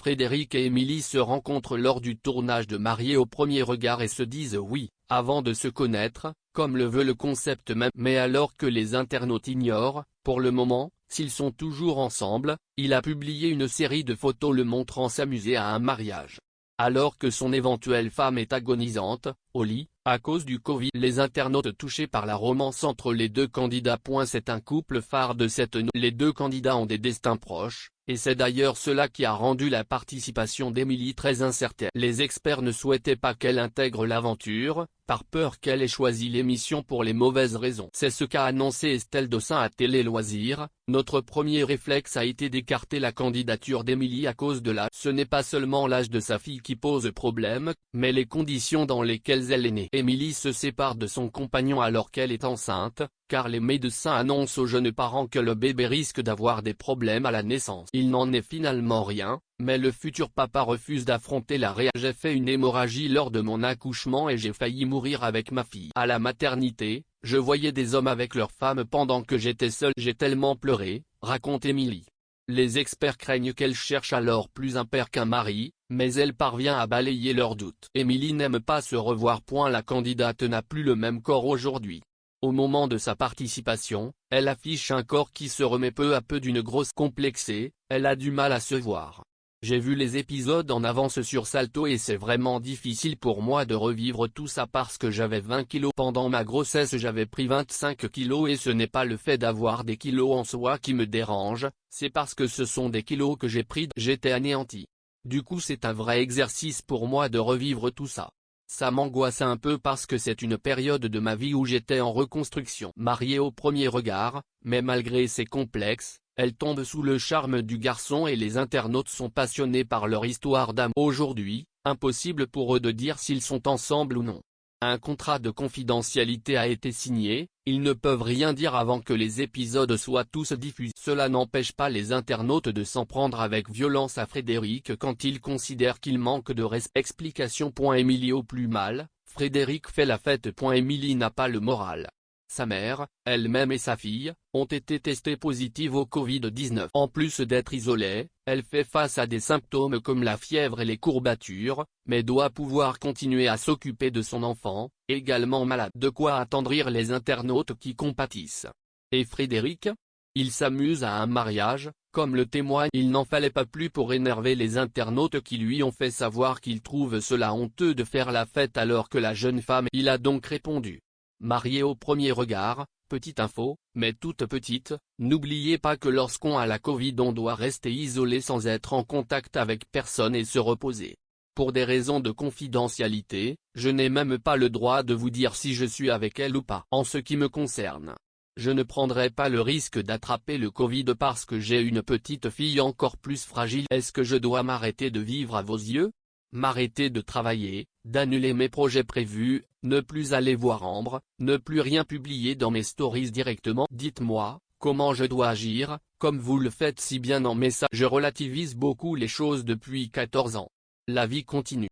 Frédéric et Émilie se rencontrent lors du tournage de Mariés au premier regard et se disent oui, avant de se connaître, comme le veut le concept même. Mais alors que les internautes ignorent, pour le moment, s'ils sont toujours ensemble, il a publié une série de photos le montrant s'amuser à un mariage. Alors que son éventuelle femme est agonisante, au lit, à cause du Covid. Les internautes touchés par la romance entre les deux candidats. C'est un couple phare de cette nouvelle. Les deux candidats ont des destins proches, et c'est d'ailleurs cela qui a rendu la participation d'Émilie très incertaine. Les experts ne souhaitaient pas qu'elle intègre l'aventure, par peur qu'elle ait choisi l'émission pour les mauvaises raisons. C'est ce qu'a annoncé Estelle Dossin à Télé Loisirs. Notre premier réflexe a été d'écarter la candidature d'Émilie à cause de l'âge. Ce n'est pas seulement l'âge de sa fille qui pose problème, mais les conditions dans lesquelles elle est née. Émilie se sépare de son compagnon alors qu'elle est enceinte, car les médecins annoncent aux jeunes parents que le bébé risque d'avoir des problèmes à la naissance. Il n'en est finalement rien, mais le futur papa refuse d'affronter la réalité. J'ai fait une hémorragie lors de mon accouchement et j'ai failli mourir avec ma fille. À la maternité, je voyais des hommes avec leurs femmes pendant que j'étais seul. J'ai tellement pleuré, raconte Émilie. Les experts craignent qu'elle cherche alors plus un père qu'un mari, mais elle parvient à balayer leurs doutes. Émilie n'aime pas se revoir. La candidate n'a plus le même corps aujourd'hui. Au moment de sa participation, elle affiche un corps qui se remet peu à peu d'une grosse complexée. Elle a du mal à se voir. J'ai vu les épisodes en avance sur Salto et c'est vraiment difficile pour moi de revivre tout ça parce que j'avais 20 kilos. Pendant ma grossesse j'avais pris 25 kilos et ce n'est pas le fait d'avoir des kilos en soi qui me dérange, c'est parce que ce sont des kilos que j'ai pris. J'étais anéanti. Du coup c'est un vrai exercice pour moi de revivre tout ça. Ça m'angoisse un peu parce que c'est une période de ma vie où j'étais en reconstruction. Mariée au premier regard, mais malgré ses complexes, elle tombe sous le charme du garçon et les internautes sont passionnés par leur histoire d'amour. Aujourd'hui, impossible pour eux de dire s'ils sont ensemble ou non. Un contrat de confidentialité a été signé, ils ne peuvent rien dire avant que les épisodes soient tous diffusés. Cela n'empêche pas les internautes de s'en prendre avec violence à Frédéric quand ils considèrent qu'il manque de respect. Explication. Émilie au plus mal, Frédéric fait la fête. Émilie n'a pas le moral. Sa mère, elle-même et sa fille, ont été testées positives au Covid-19. En plus d'être isolée, elle fait face à des symptômes comme la fièvre et les courbatures, mais doit pouvoir continuer à s'occuper de son enfant, également malade. De quoi attendrir les internautes qui compatissent. Et Frédéric ? Il s'amuse à un mariage, comme le témoigne. Il n'en fallait pas plus pour énerver les internautes qui lui ont fait savoir qu'ils trouvent cela honteux de faire la fête alors que la jeune femme. Il a donc répondu. Marié au premier regard, petite info, mais toute petite, n'oubliez pas que lorsqu'on a la Covid on doit rester isolé sans être en contact avec personne et se reposer. Pour des raisons de confidentialité, je n'ai même pas le droit de vous dire si je suis avec elle ou pas. En ce qui me concerne, je ne prendrai pas le risque d'attraper le Covid parce que j'ai une petite fille encore plus fragile. Est-ce que je dois m'arrêter de vivre à vos yeux ? M'arrêter de travailler, d'annuler mes projets prévus, ne plus aller voir Ambre, ne plus rien publier dans mes stories directement. Dites-moi, comment je dois agir, comme vous le faites si bien en message. Je relativise beaucoup les choses depuis 14 ans. La vie continue.